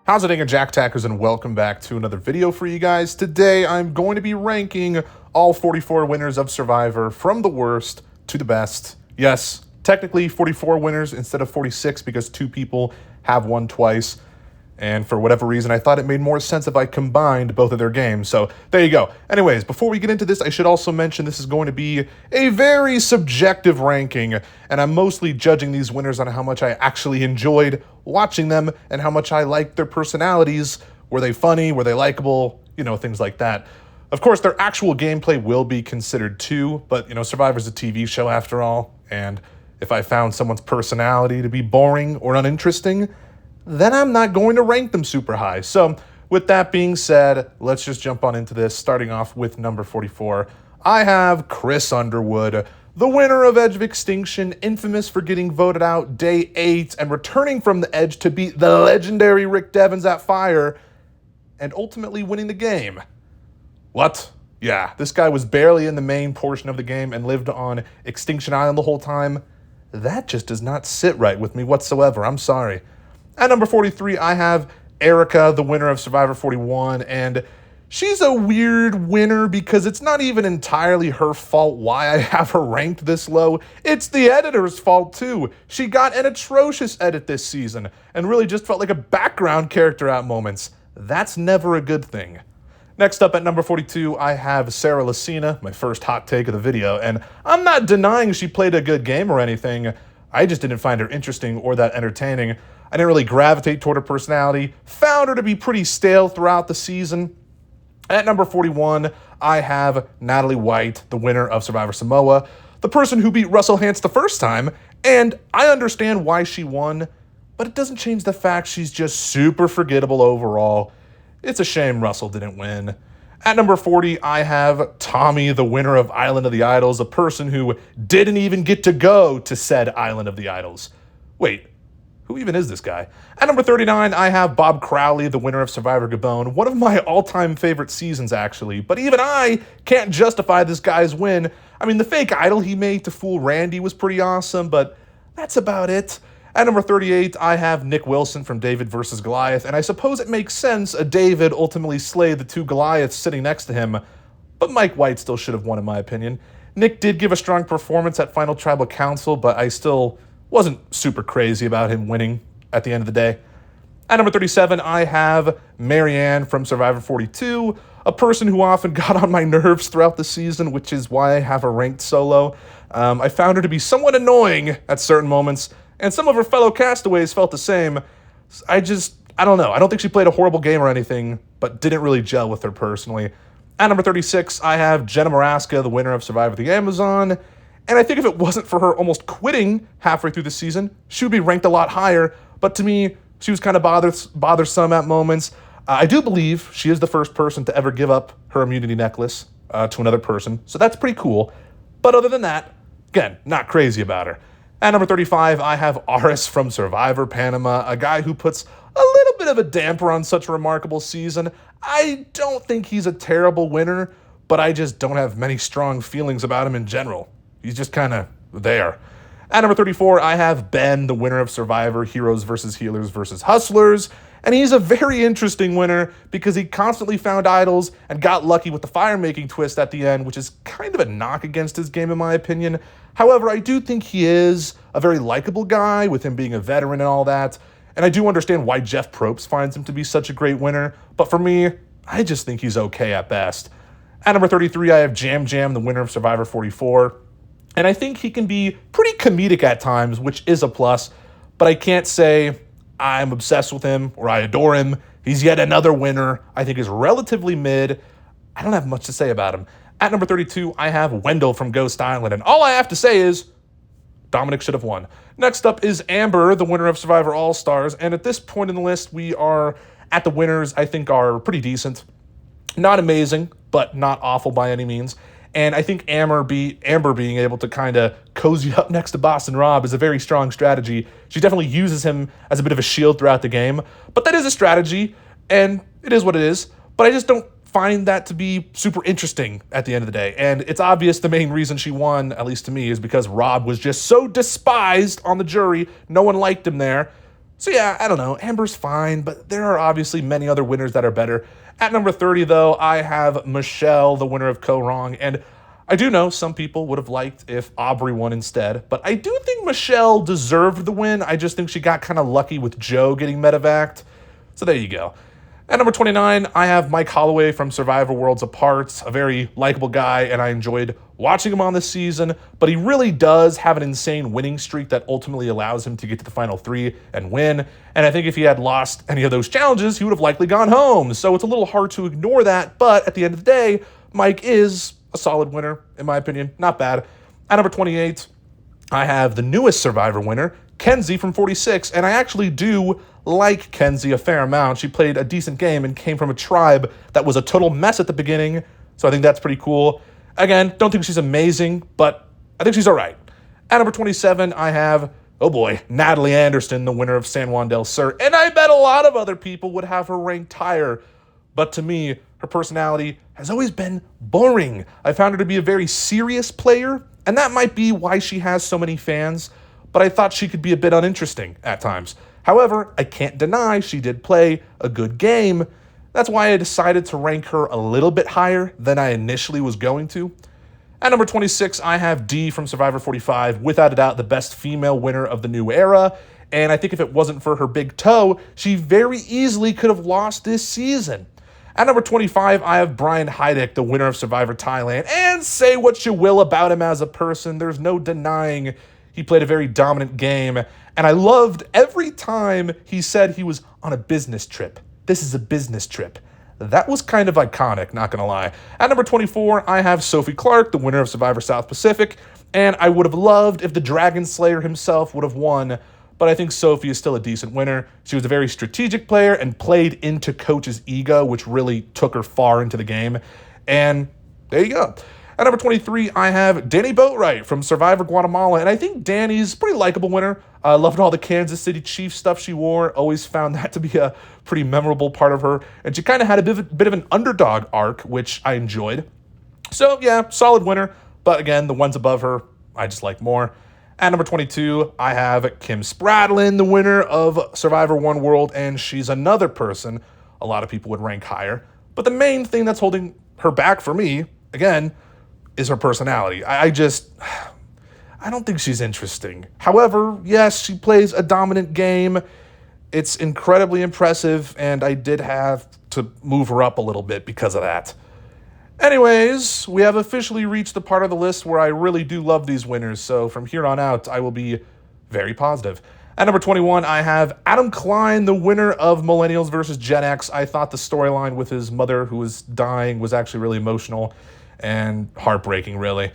How's it going, Jack Tackers, and welcome back to another video for you guys. Today, I'm going to be ranking all 44 winners of Survivor from the worst to the best. Yes, technically 44 winners instead of 46 because two people have won twice. And for whatever reason, I thought it made more sense if I combined both of their games. So there you go. Anyways, before we get into this, I should also mention this is going to be a very subjective ranking, and I'm mostly judging these winners on how much I actually enjoyed watching them and how much I liked their personalities. Were they funny? Were they likable? Things like that. Of course, their actual gameplay will be considered too, but Survivor's a TV show after all, and if I found someone's personality to be boring or uninteresting, then I'm not going to rank them super high. So with that being said, let's just jump on into this, starting off with number 44. I have Chris Underwood, the winner of Edge of Extinction, infamous for getting voted out day 8 and returning from the Edge to beat the legendary Rick Devens at Fire and ultimately winning the game. What? Yeah, this guy was barely in the main portion of the game and lived on Extinction Island the whole time. That just does not sit right with me whatsoever. I'm sorry. At number 43, I have Erica, the winner of Survivor 41, and she's a weird winner because it's not even entirely her fault why I have her ranked this low. It's the editor's fault, too. She got an atrocious edit this season and really just felt like a background character at moments. That's never a good thing. Next up at number 42, I have Sarah Lacina, my first hot take of the video, and I'm not denying she played a good game or anything. I just didn't find her interesting or that entertaining. I didn't really gravitate toward her personality, found her to be pretty stale throughout the season. At number 41, I have Natalie White, the winner of Survivor Samoa, the person who beat Russell Hantz the first time, and I understand why she won, but it doesn't change the fact she's just super forgettable overall. It's a shame Russell didn't win. At number 40, I have Tommy, the winner of Island of the Idols, a person who didn't even get to go to said Island of the Idols. Wait, who even is this guy? At number 39, I have Bob Crowley, the winner of Survivor Gabon, one of my all-time favorite seasons, actually. But even I can't justify this guy's win. I mean, the fake idol he made to fool Randy was pretty awesome, but that's about it. At number 38, I have Nick Wilson from David vs. Goliath, and I suppose it makes sense a David ultimately slayed the two Goliaths sitting next to him, but Mike White still should have won, in my opinion. Nick did give a strong performance at Final Tribal Council, but I still wasn't super crazy about him winning at the end of the day. At number 37, I have Marianne from Survivor 42, a person who often got on my nerves throughout the season, which is why I have her ranked so low. I found her to be somewhat annoying at certain moments, and some of her fellow castaways felt the same. I don't know. I don't think she played a horrible game or anything, but didn't really gel with her personally. At number 36, I have Jenna Maraska, the winner of Survivor the Amazon. And I think if it wasn't for her almost quitting halfway through the season, she would be ranked a lot higher. But to me, she was kind of bothersome at moments. I do believe she is the first person to ever give up her immunity necklace to another person. So that's pretty cool. But other than that, again, not crazy about her. At number 35, I have Aris from Survivor Panama, a guy who puts a little bit of a damper on such a remarkable season. I don't think he's a terrible winner, but I just don't have many strong feelings about him in general. He's just kind of there. At number 34, I have Ben, the winner of Survivor Heroes vs. Healers vs. Hustlers. And he's a very interesting winner because he constantly found idols and got lucky with the fire-making twist at the end, which is kind of a knock against his game in my opinion. However, I do think he is a very likable guy with him being a veteran and all that. And I do understand why Jeff Probst finds him to be such a great winner. But for me, I just think he's okay at best. At number 33, I have Jam Jam, the winner of Survivor 44. And I think he can be pretty comedic at times, which is a plus, but I can't say I'm obsessed with him or I adore him. He's yet another winner. I think is relatively mid. I don't have much to say about him. At number 32, I have Wendell from Ghost Island, and all I have to say is Dominic should have won. Next up is Amber, the winner of Survivor All-Stars, and at this point in the list, we are at the winners I think are pretty decent. Not amazing, but not awful by any means. And I think Amber being able to kind of cozy up next to Boston Rob is a very strong strategy. She definitely uses him as a bit of a shield throughout the game. But that is a strategy, and it is what it is. But I just don't find that to be super interesting at the end of the day. And it's obvious the main reason she won, at least to me, is because Rob was just so despised on the jury. No one liked him there. So yeah, I don't know. Amber's fine, but there are obviously many other winners that are better. At number 30, though, I have Michelle, the winner of Ko Wrong. And I do know some people would have liked if Aubrey won instead, but I do think Michelle deserved the win. I just think she got kind of lucky with Joe getting medevaced. So there you go. At number 29, I have Mike Holloway from Survivor Worlds Apart, a very likable guy, and I enjoyed watching him on this season, but he really does have an insane winning streak that ultimately allows him to get to the final three and win, and I think if he had lost any of those challenges, he would have likely gone home, so it's a little hard to ignore that, but at the end of the day, Mike is a solid winner, in my opinion, not bad. At number 28, I have the newest Survivor winner, Kenzie from 46, and I actually do like Kenzie a fair amount. She played a decent game and came from a tribe that was a total mess at the beginning, so I think that's pretty cool. Again, don't think she's amazing, but I think she's all right. At number 27, I have, oh boy, Natalie Anderson, the winner of San Juan del Sur, and I bet a lot of other people would have her ranked higher, but to me, her personality has always been boring. I found her to be a very serious player, and that might be why she has so many fans, but I thought she could be a bit uninteresting at times. However, I can't deny she did play a good game. That's why I decided to rank her a little bit higher than I initially was going to. At number 26, I have Dee from Survivor 45, without a doubt the best female winner of the new era, and I think if it wasn't for her big toe, she very easily could have lost this season. At number 25, I have Brian Heidik, the winner of Survivor Thailand, and say what you will about him as a person, there's no denying he played a very dominant game, and I loved every time he said he was on a business trip. This is a business trip. That was kind of iconic, not gonna lie. At number 24, I have Sophie Clark, the winner of Survivor South Pacific, and I would have loved if the Dragon Slayer himself would have won, but I think Sophie is still a decent winner. She was a very strategic player and played into Coach's ego, which really took her far into the game, and there you go. At number 23, I have Danny Boatwright from Survivor Guatemala, and I think Danny's a pretty likable winner. I loved all the Kansas City Chiefs stuff she wore. Always found that to be a pretty memorable part of her, and she kind of had a bit of an underdog arc, which I enjoyed. So yeah, solid winner, but again, the ones above her, I just like more. At number 22, I have Kim Spradlin, the winner of Survivor One World, and she's another person a lot of people would rank higher. But the main thing that's holding her back for me, again, is her personality. I don't think she's interesting. However, yes, she plays a dominant game. It's incredibly impressive, and I did have to move her up a little bit because of that. Anyways, we have officially reached the part of the list where I really do love these winners, so from here on out, I will be very positive. At number 21, I have Adam Klein, the winner of Millennials versus Gen X. I thought the storyline with his mother who was dying was actually really emotional and heartbreaking, really.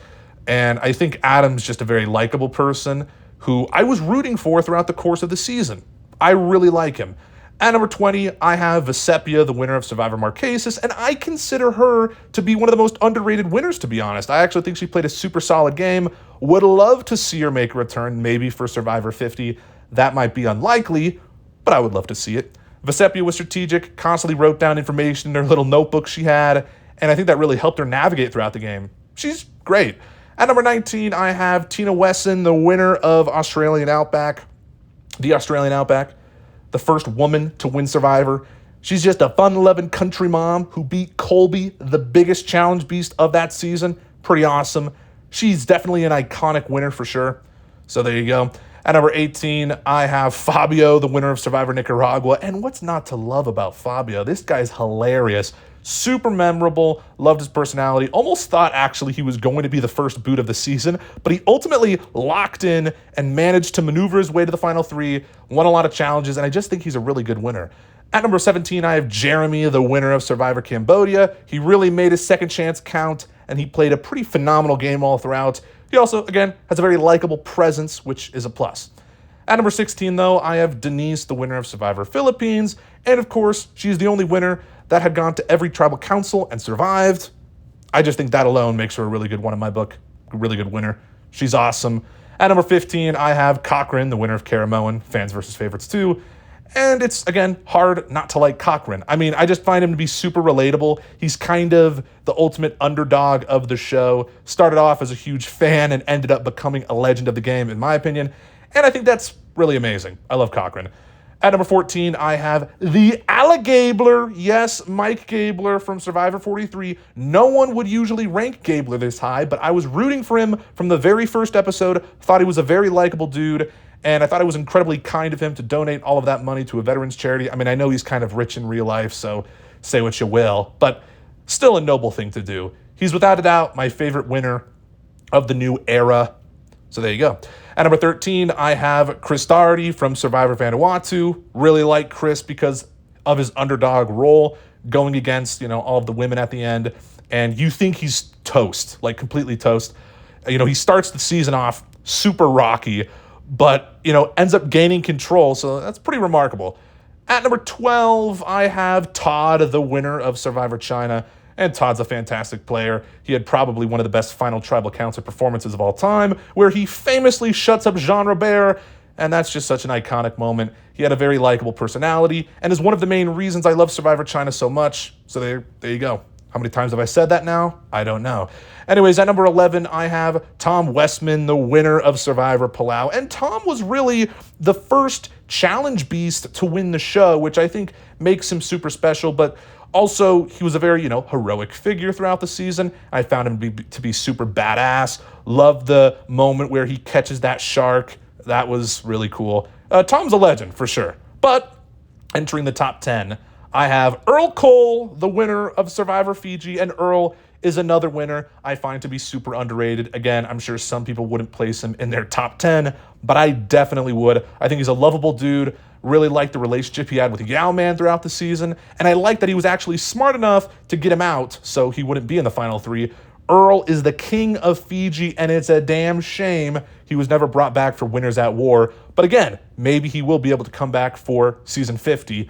And I think Adam's just a very likable person who I was rooting for throughout the course of the season. I really like him. At number 20, I have Vesepia, the winner of Survivor Marquesas, and I consider her to be one of the most underrated winners, to be honest. I actually think she played a super solid game. Would love to see her make a return, maybe for Survivor 50. That might be unlikely, but I would love to see it. Vesepia was strategic, constantly wrote down information in her little notebook she had, and I think that really helped her navigate throughout the game. She's great. At number 19, I have Tina Wesson, the winner of the Australian Outback, the first woman to win Survivor. She's just a fun-loving country mom who beat Colby, the biggest challenge beast of that season. Pretty awesome. She's definitely an iconic winner for sure. So there you go. At number 18, I have Fabio, the winner of Survivor Nicaragua. And what's not to love about Fabio? This guy's hilarious. Super memorable, loved his personality, almost thought actually he was going to be the first boot of the season, but he ultimately locked in and managed to maneuver his way to the final three, won a lot of challenges, and I just think he's a really good winner. At number 17, I have Jeremy, the winner of Survivor Cambodia. He really made his second chance count, and he played a pretty phenomenal game all throughout. He also, again, has a very likable presence, which is a plus. At number 16, though, I have Denise, the winner of Survivor Philippines, and of course, she's the only winner that had gone to every tribal council and survived. I just think that alone makes her a really good one in my book. A really good winner. She's awesome. At number 15, I have Cochran, the winner of Caramoan, Fans vs. Favorites 2. And it's, again, hard not to like Cochran. I mean, I just find him to be super relatable. He's kind of the ultimate underdog of the show. Started off as a huge fan and ended up becoming a legend of the game, in my opinion. And I think that's really amazing. I love Cochran. At number 14, I have the Alligabler. Yes, Mike Gabler from Survivor 43. No one would usually rank Gabler this high, but I was rooting for him from the very first episode. Thought he was a very likable dude, and I thought it was incredibly kind of him to donate all of that money to a veterans charity. I mean, I know he's kind of rich in real life, so say what you will, but still a noble thing to do. He's without a doubt my favorite winner of the new era. So there you go. At number 13, I have Chris Daugherty from Survivor Vanuatu. Really like Chris because of his underdog role, going against, all of the women at the end. And you think he's toast, like completely toast. He starts the season off super rocky, but, ends up gaining control. So that's pretty remarkable. At number 12, I have Todd, the winner of Survivor China. And Todd's a fantastic player. He had probably one of the best final tribal council performances of all time, where he famously shuts up Jean Robert, and that's just such an iconic moment. He had a very likable personality, and is one of the main reasons I love Survivor China so much. So there you go. How many times have I said that now? I don't know. Anyways, at number 11, I have Tom Westman, the winner of Survivor Palau. And Tom was really the first challenge beast to win the show, which I think makes him super special, but also, he was a very, heroic figure throughout the season. I found him to be super badass. Loved the moment where he catches that shark. That was really cool. Tom's a legend, for sure. But entering the top 10, I have Earl Cole, the winner of Survivor Fiji. And Earl is another winner I find to be super underrated. Again, I'm sure some people wouldn't place him in their top 10, but I definitely would. I think he's a lovable dude. Really liked the relationship he had with Yao Man throughout the season, and I like that he was actually smart enough to get him out so he wouldn't be in the final three. Earl is the king of Fiji, and it's a damn shame he was never brought back for Winners at War. But again, maybe he will be able to come back for season 50.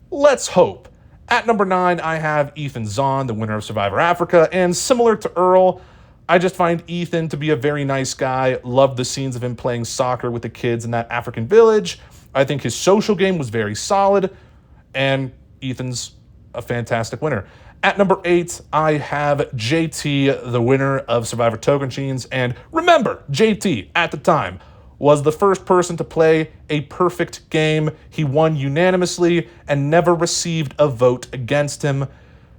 Let's hope. At number 9, I have Ethan Zahn, the winner of Survivor Africa, and similar to Earl, I just find Ethan to be a very nice guy. Love the scenes of him playing soccer with the kids in that African village. I think his social game was very solid, and Ethan's a fantastic winner. At number 8, I have JT, the winner of Survivor Tocantins. And remember, JT, at the time, was the first person to play a perfect game. He won unanimously and never received a vote against him,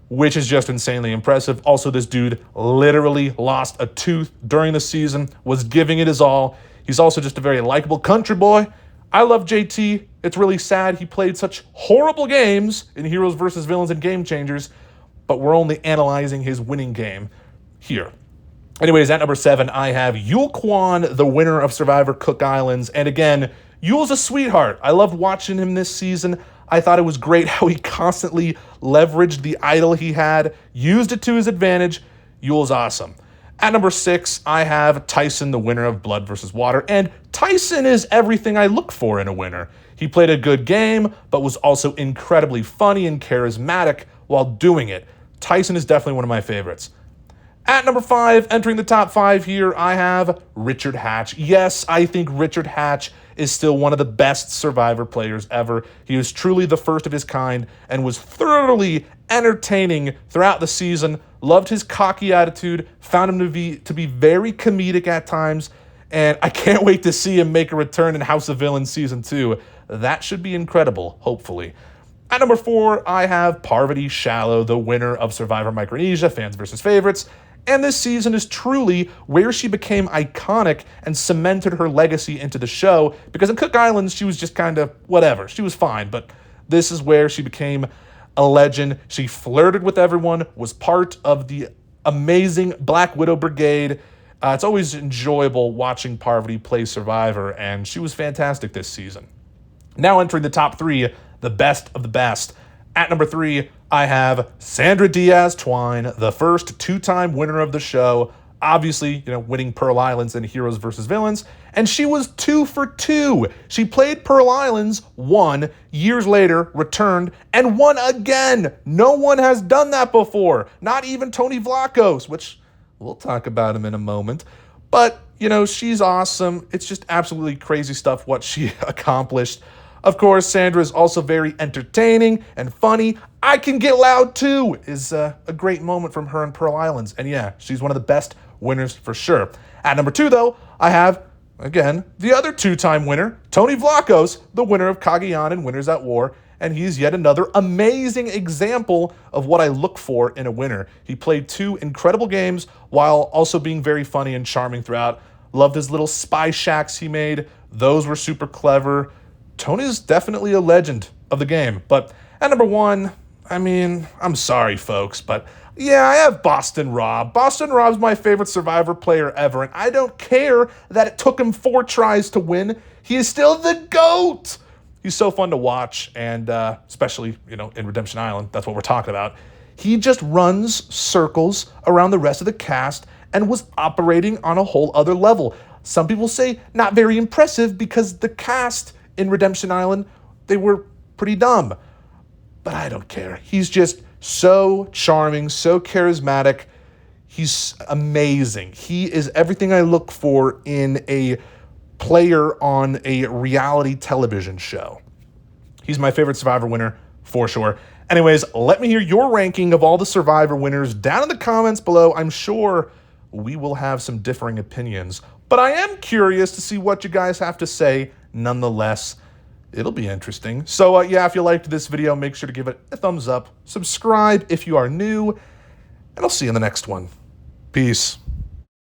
which is just insanely impressive. Also, this dude literally lost a tooth during the season, was giving it his all. He's also just a very likable country boy. I love JT. It's really sad he played such horrible games in Heroes vs. Villains and Game Changers, but we're only analyzing his winning game here. Anyways, at number 7, I have Yul Kwon, the winner of Survivor Cook Islands. And again, Yul's a sweetheart. I loved watching him this season. I thought it was great how he constantly leveraged the idol he had, used it to his advantage. Yul's awesome. At number 6, I have Tyson, the winner of Blood vs. Water, and Tyson is everything I look for in a winner. He played a good game, but was also incredibly funny and charismatic while doing it. Tyson is definitely one of my favorites. At number 5, entering the top 5 here, I have Richard Hatch. Yes, I think Richard Hatch is still one of the best Survivor players ever. He was truly the first of his kind and was thoroughly entertaining throughout the season. Loved his cocky attitude, found him to be very comedic at times, and I can't wait to see him make a return in House of Villains Season 2. That should be incredible, hopefully. At number 4, I have Parvati Shallow, the winner of Survivor Micronesia, Fans vs. Favorites. And this season is truly where she became iconic and cemented her legacy into the show, because in Cook Islands, she was just kind of whatever. She was fine, but this is where she became a legend. She flirted with everyone, was part of the amazing Black Widow Brigade. It's always enjoyable watching Parvati play Survivor, and she was fantastic this season. Now entering the top 3, the best of the best. At number 3, I have Sandra Diaz Twine, the first 2-time winner of the show. Obviously, winning Pearl Islands and Heroes vs. Villains. And she was 2 for 2. She played Pearl Islands, won, years later, returned, and won again. No one has done that before. Not even Tony Vlachos, which we'll talk about him in a moment. But, she's awesome. It's just absolutely crazy stuff what she accomplished. Of course, Sandra is also very entertaining and funny. I Can Get Loud Too is a great moment from her in Pearl Islands. And yeah, she's one of the best winners for sure. At number 2, though, I have again, the other two-time winner, Tony Vlachos, the winner of Cagayan and Winners at War, and he's yet another amazing example of what I look for in a winner. He played 2 incredible games while also being very funny and charming throughout. Loved his little spy shacks he made. Those were super clever. Tony's definitely a legend of the game. But at number 1, I mean, I'm sorry, folks, but yeah, I have Boston Rob. Boston Rob's my favorite Survivor player ever, and I don't care that it took him 4 tries to win. He is still the GOAT. He's so fun to watch, and especially, in Redemption Island, that's what we're talking about. He just runs circles around the rest of the cast and was operating on a whole other level. Some people say not very impressive because the cast in Redemption Island, they were pretty dumb. But I don't care. He's just so charming, so charismatic. He's amazing. He is everything I look for in a player on a reality television show. He's my favorite Survivor winner for sure. Anyways, let me hear your ranking of all the Survivor winners down in the comments below. I'm sure we will have some differing opinions, but I am curious to see what you guys have to say nonetheless. It'll be interesting. So yeah, if you liked this video, make sure to give it a thumbs up, subscribe if you are new, and I'll see you in the next one. Peace.